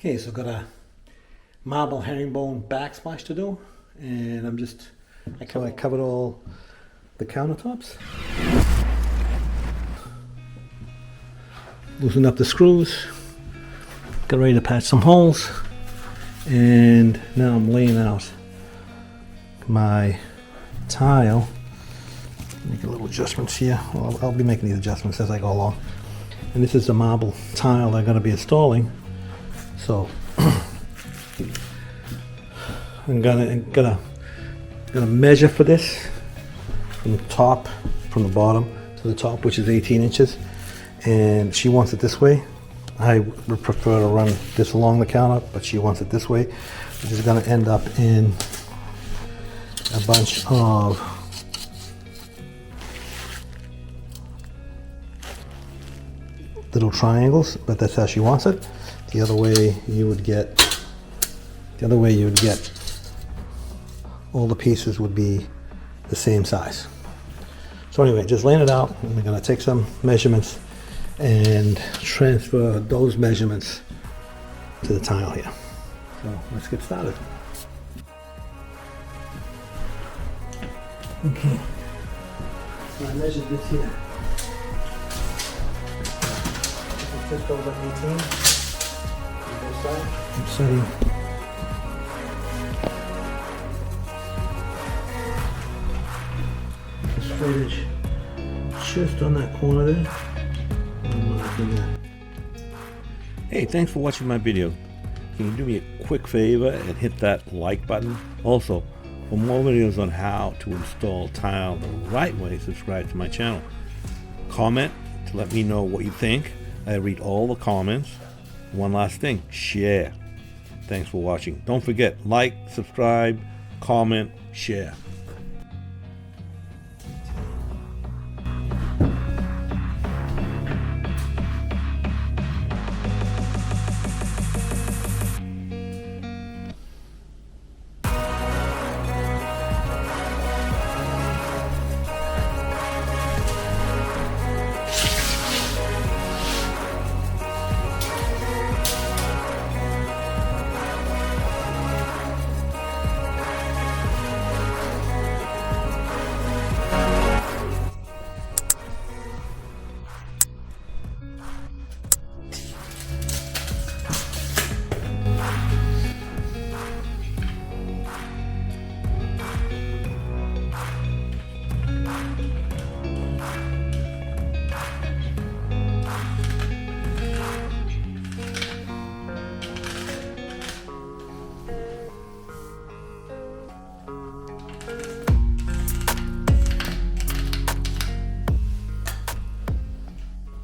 Okay, so I've got a marble herringbone backsplash to do, and I covered all the countertops. Loosen up the screws, got ready to patch some holes, and now I'm laying out my tile. Make a little adjustments here. Well, I'll be making these adjustments as I go along. And this is the marble tile I'm going to be installing. So I'm gonna measure for this from the bottom to the top, which is 18 inches. And she wants it this way. I would prefer to run this along the counter, but she wants it this way, which is going to end up in a bunch of little triangles, but that's how she wants it. The other way you would get all the pieces would be the same size. So anyway, just laying it out, and we're going to take some measurements and transfer those measurements to the tile here. So let's get started. Okay, so I measured this here. Just over 18 on both sides. I'm setting the straightedge just on that corner there. I'm marking that. Hey, thanks for watching my video. Can you do me a quick favor and hit that like button? Also, for more videos on how to install tile the right way, subscribe to my channel. Comment to let me know what you think. I read all the comments. One last thing, share. Thanks for watching. Don't forget, like, subscribe, comment, share.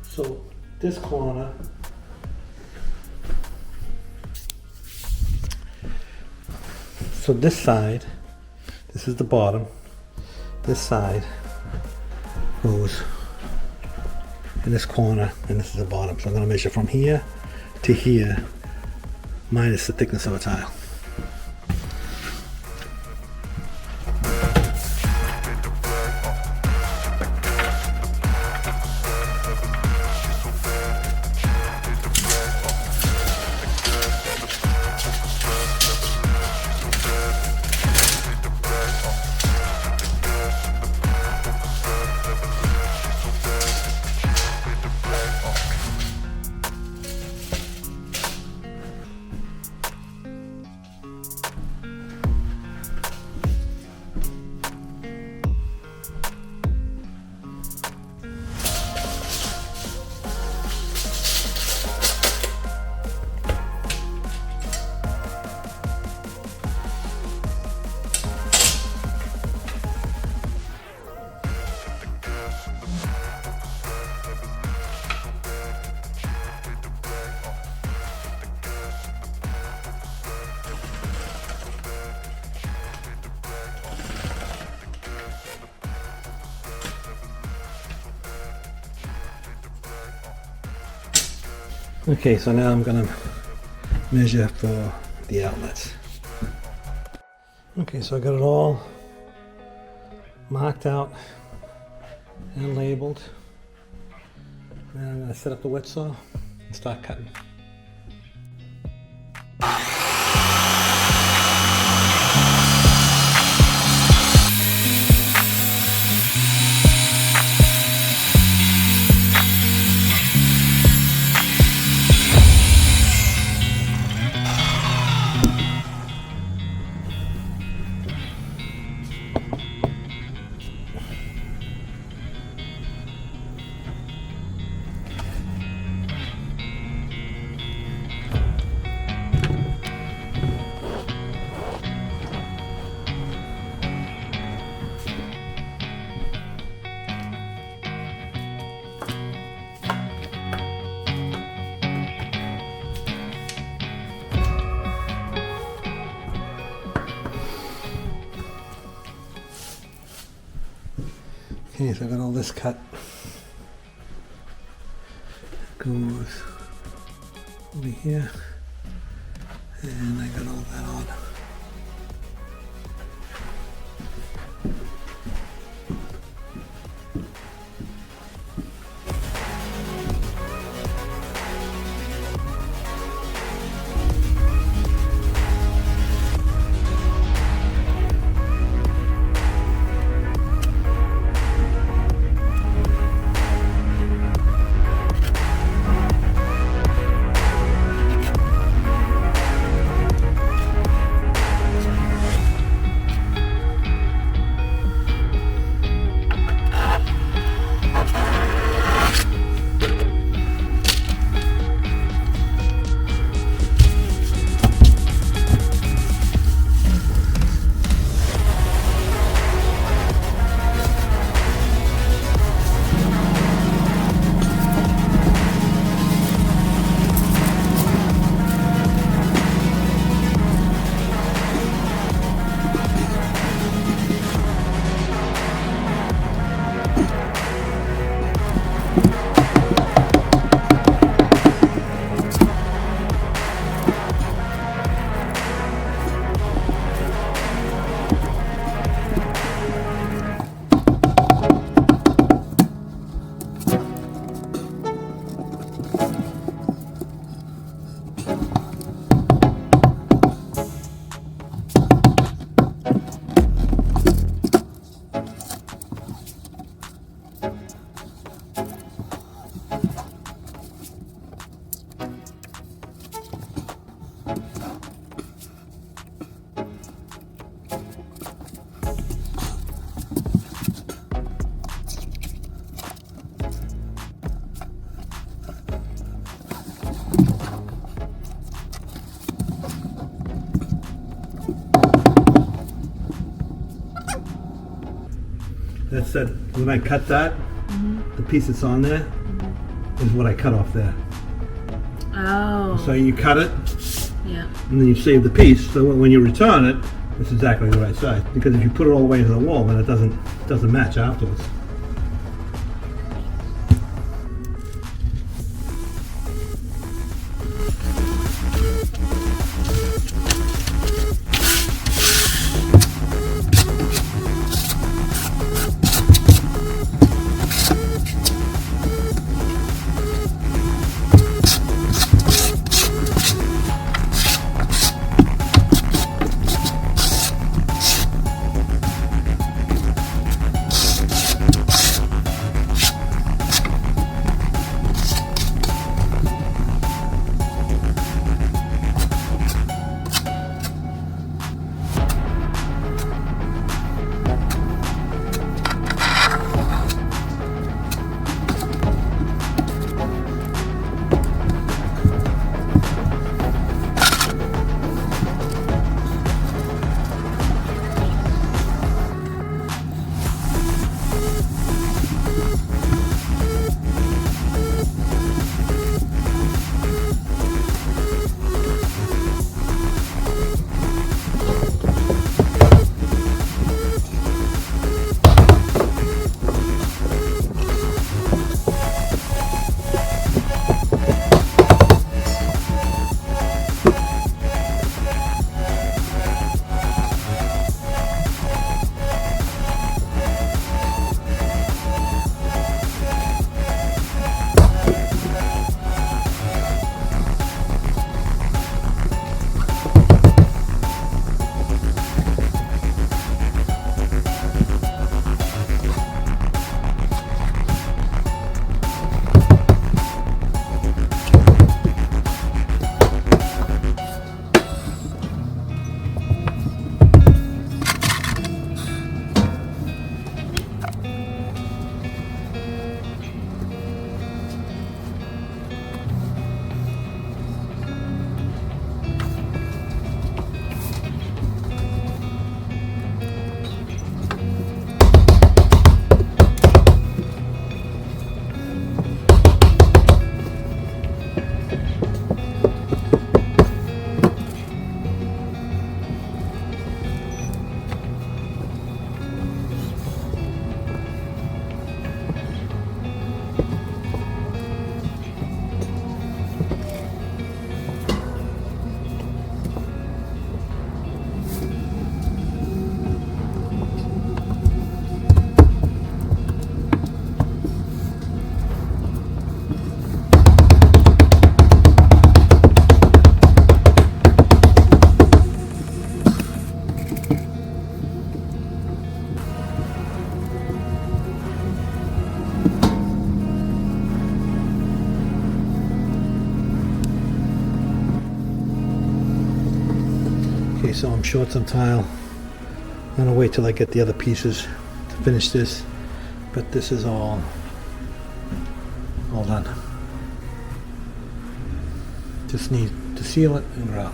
So this corner, so this side, this is the bottom, this side goes in this corner, and this is the bottom. So I'm going to measure from here to here minus the thickness of a tile. Okay, so now I'm going to measure for the outlets. Okay, so I got it all marked out and labeled. Now I'm going to set up the wet saw and start cutting. Okay, so I got all this cut. Goes over here, and I got all that on. That's that. When I cut that, the piece that's on there is what I cut off there. Oh. So you cut it, Yeah. and then you save the piece. So when you return it, it's exactly the right size. Because if you put it all the way into the wall, then it doesn't match afterwards. Okay, so I'm short some tile. I'm gonna wait till I get the other pieces to finish this, but this is all done. Just need to seal it and grout.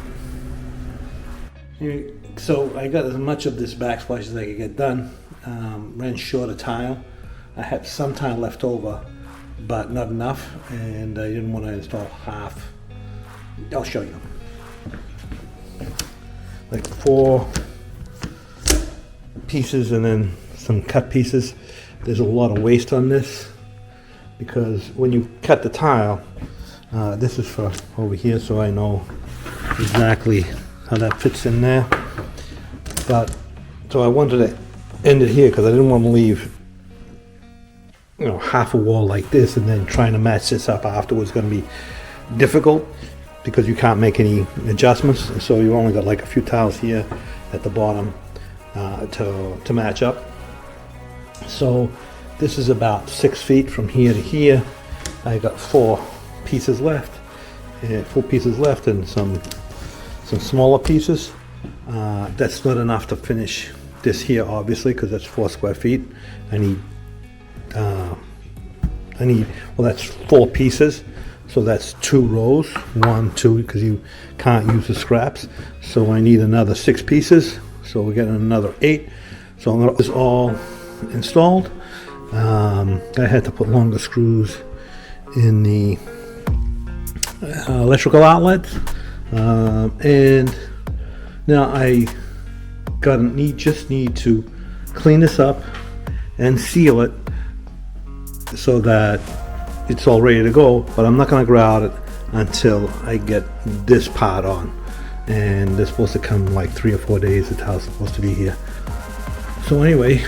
So I got as much of this backsplash as I could get done. Ran short of tile. I had some tile left over, but not enough, and I didn't want to install half. I'll show you. Like 4 pieces and then some cut pieces. There's a lot of waste on this because when you cut the tile, this is for over here, so I know exactly how that fits in there. But so I wanted to end it here because I didn't want to leave, you know, half a wall like this and then trying to match this up afterwards is going to be difficult because you can't make any adjustments. So you only got like a few tiles here at the bottom to match up. So this is about 6 feet from here to here. I got 4 pieces left, and some smaller pieces. That's not enough to finish this here, obviously, because that's 4 square feet. I need, well, that's 4 pieces, so that's 2 rows, 1, 2, because you can't use the scraps. So I need another 6 pieces, so we're getting another 8. So I'm gonna get this all installed. I had to put longer screws in the electrical outlets, and now I just need to clean this up and seal it so that it's all ready to go, but I'm not going to grout it until I get this part on, and they're supposed to come like 3 or 4 days. The tile's supposed to be here. So anyway,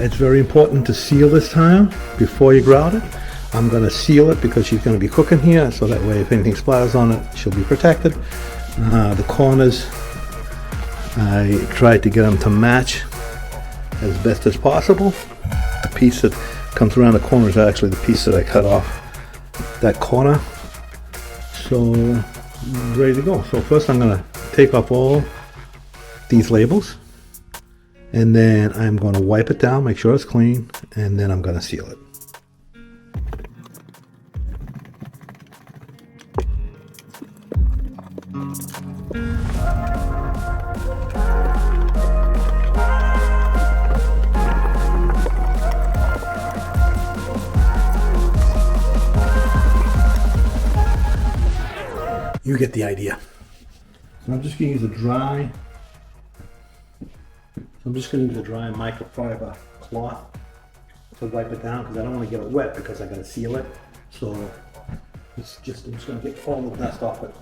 it's very important to seal this tile before you grout it. I'm going to seal it because she's going to be cooking here, so that way if anything splatters on it, she'll be protected. The corners, I tried to get them to match as best as possible. The piece that comes around the corner is actually the piece that I cut off that corner. So ready to go. So first I'm going to take off all these labels, and then I'm going to wipe it down, make sure it's clean, and then I'm going to seal it. You get the idea. So I'm just going to use a dry microfiber cloth to wipe it down because I don't want to get it wet because I got to seal it. So I'm just going to get all the dust off it.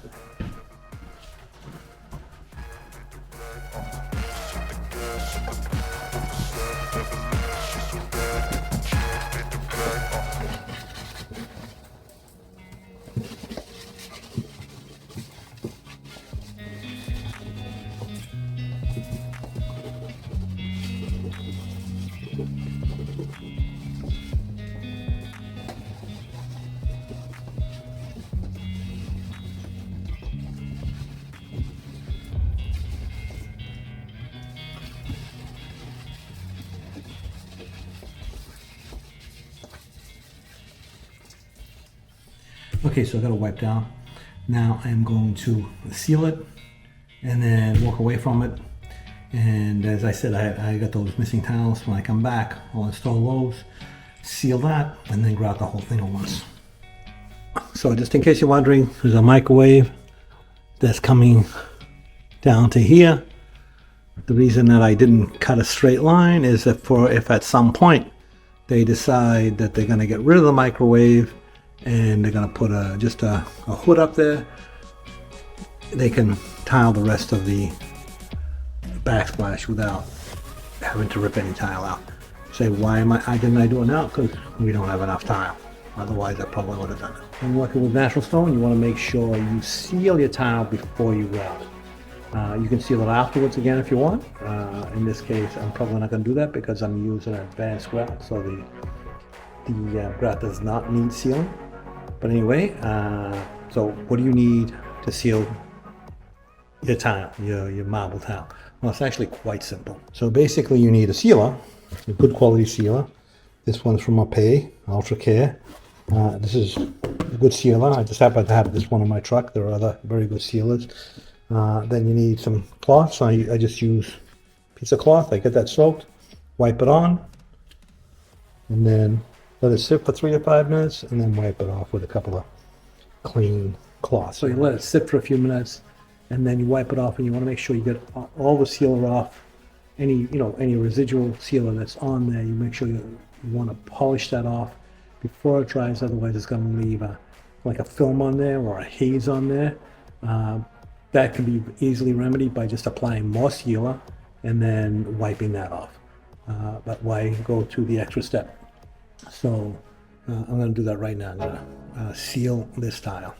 Okay, so I got to wipe down. Now I'm going to seal it and then walk away from it. And as I said, I got those missing tiles. When I come back, I'll install those, seal that, and then grout the whole thing at once. So just in case you're wondering, there's a microwave that's coming down to here. The reason that I didn't cut a straight line is that if at some point they decide that they're going to get rid of the microwave and they're going to put just a hood up there, they can tile the rest of the backsplash without having to rip any tile out. Say, why didn't I do it now? Because we don't have enough tile. Otherwise, I probably would have done it. When working with natural stone, you want to make sure you seal your tile before you grout it. You can seal it afterwards again if you want. In this case, I'm probably not going to do that because I'm using an advanced grout, so the grout does not need sealing. But anyway, so what do you need to seal your tile, your marble tile. Well, it's actually quite simple. So basically you need a sealer, a good quality sealer. This one's from Mapei, Ultra Care. This is a good sealer. I just happen to have this one in my truck. There are other very good sealers. Then you need some cloth. So I just use a piece of cloth. I get that soaked, wipe it on, and then let it sit for 3 to 5 minutes, and then wipe it off with a couple of clean cloths. So you let it sit for a few minutes, and then you wipe it off, and you want to make sure you get all the sealer off. Any residual sealer that's on there, you make sure you want to polish that off before it dries. Otherwise, it's going to leave like a film on there or a haze on there. That can be easily remedied by just applying more sealer and then wiping that off. But why go to the extra step? So I'm going to do that right now. I'm going to seal this tile.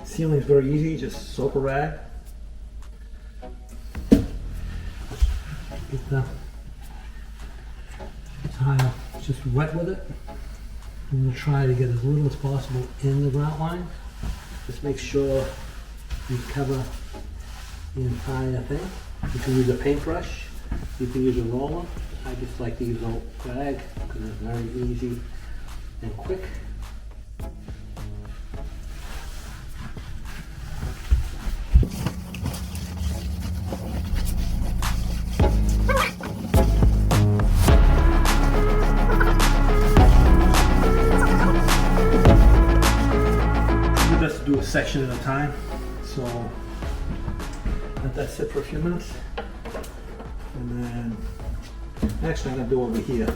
Sealing is very easy. Just soak a rag. Get the tile just wet with it. I'm going to try to get as little as possible in the grout line. Just make sure you cover the entire thing. You can use a paintbrush, you can use a roller. I just like to use a rag because it's very easy and quick. Do a section at a time, so let that sit for a few minutes, and then actually I'm going to do over here.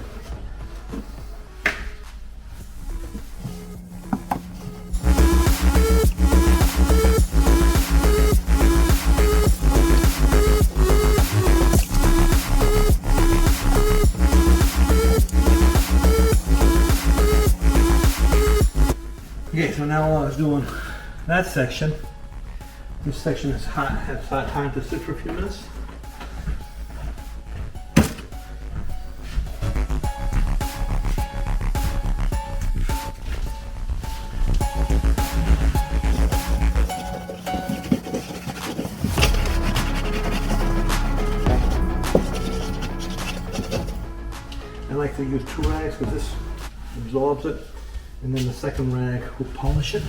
Okay, so now while I was doing that section, this section has had time to sit for a few minutes. I like to use 2 rags because this absorbs it, and then the second rag will polish it.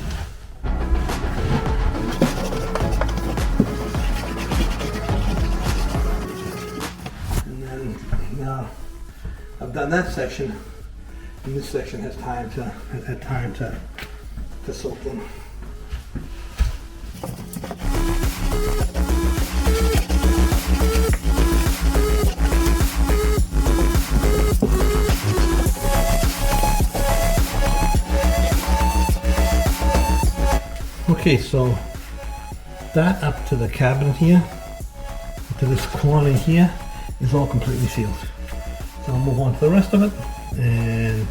Now I've done that section, and this section has had time to soak in. Okay, so that up to the cabinet here, to this corner here, is all completely sealed. So I'll move on to the rest of it, and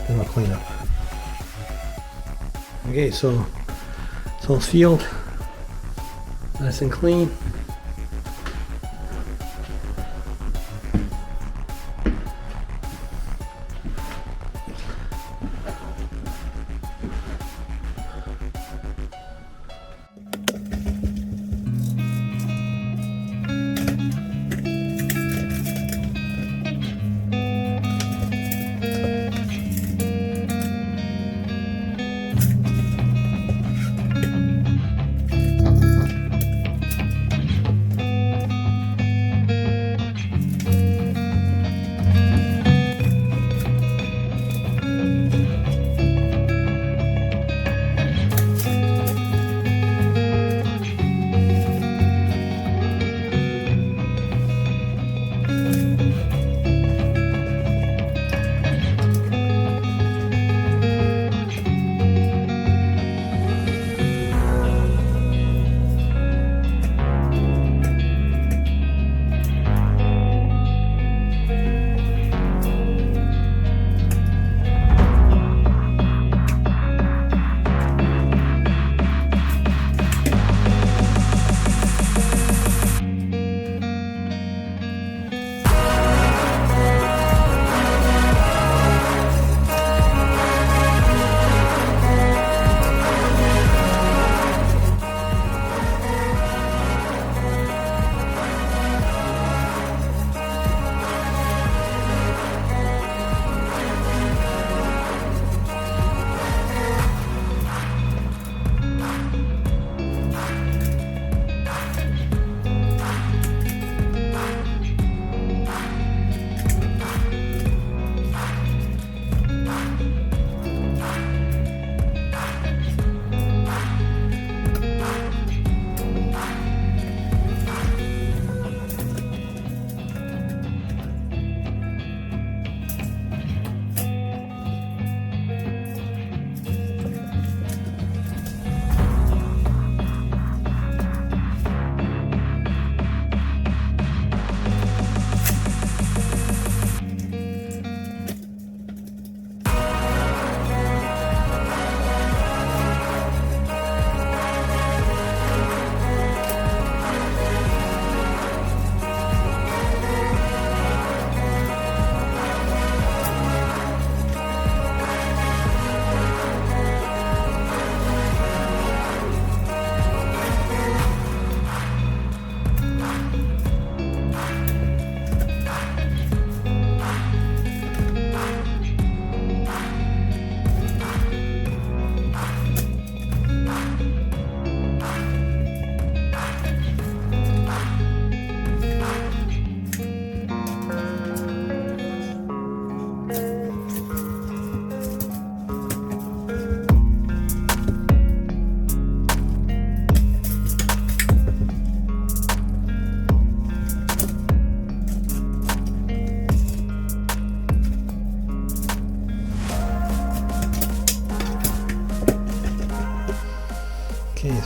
then I'll clean up. Okay, so it's all sealed, nice and clean.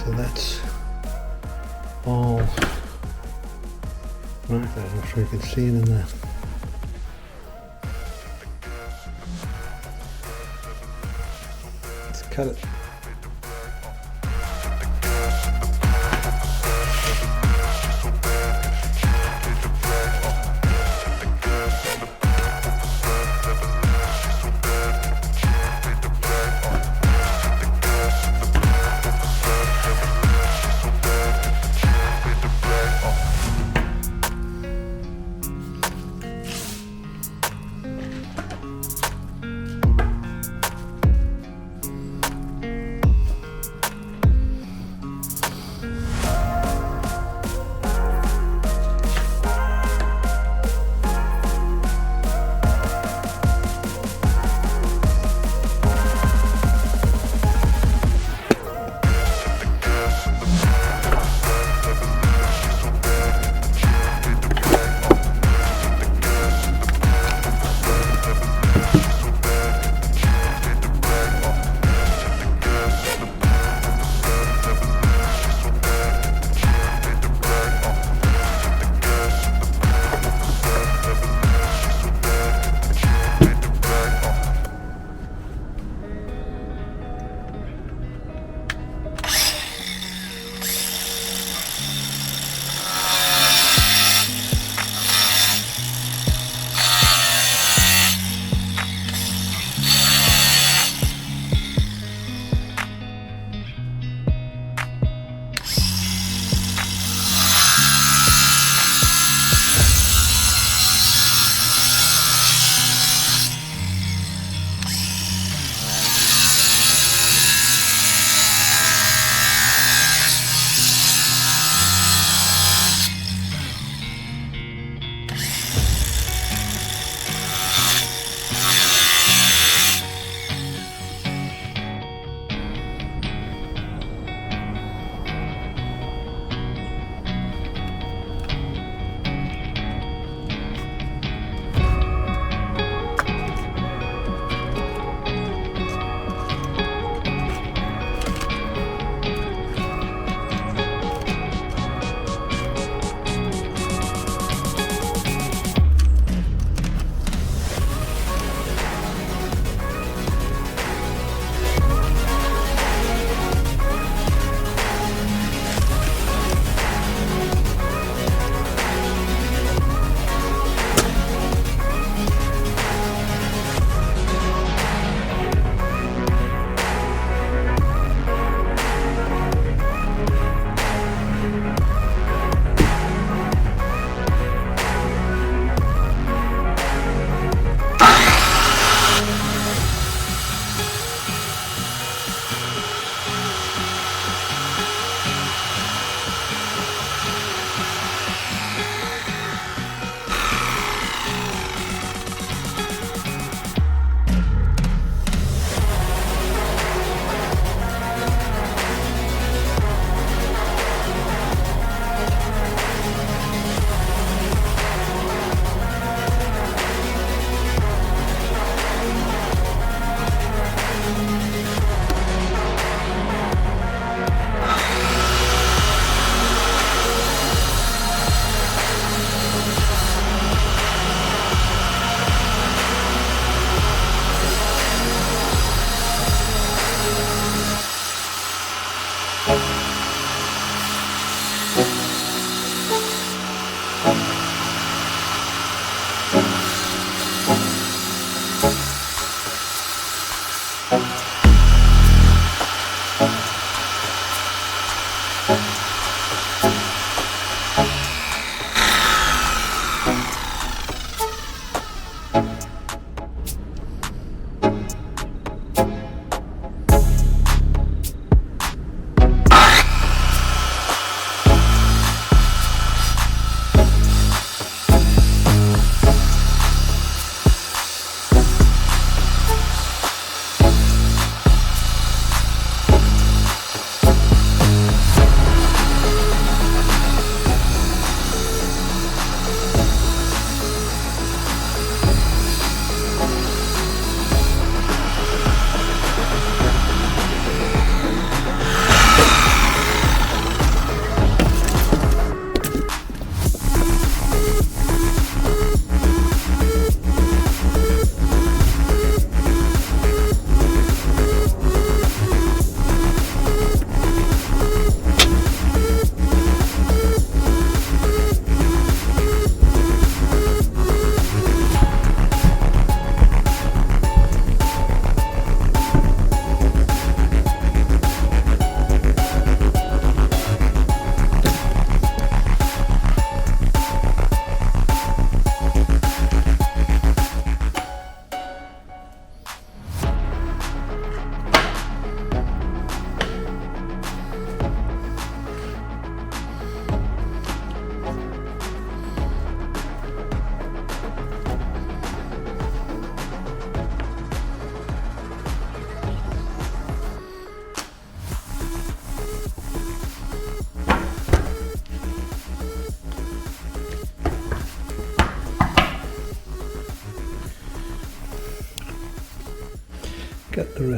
So that's all marked. I'm not sure you can see it in there. Let's cut it.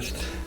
first.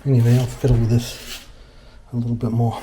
Anyway, I'll fiddle with this a little bit more.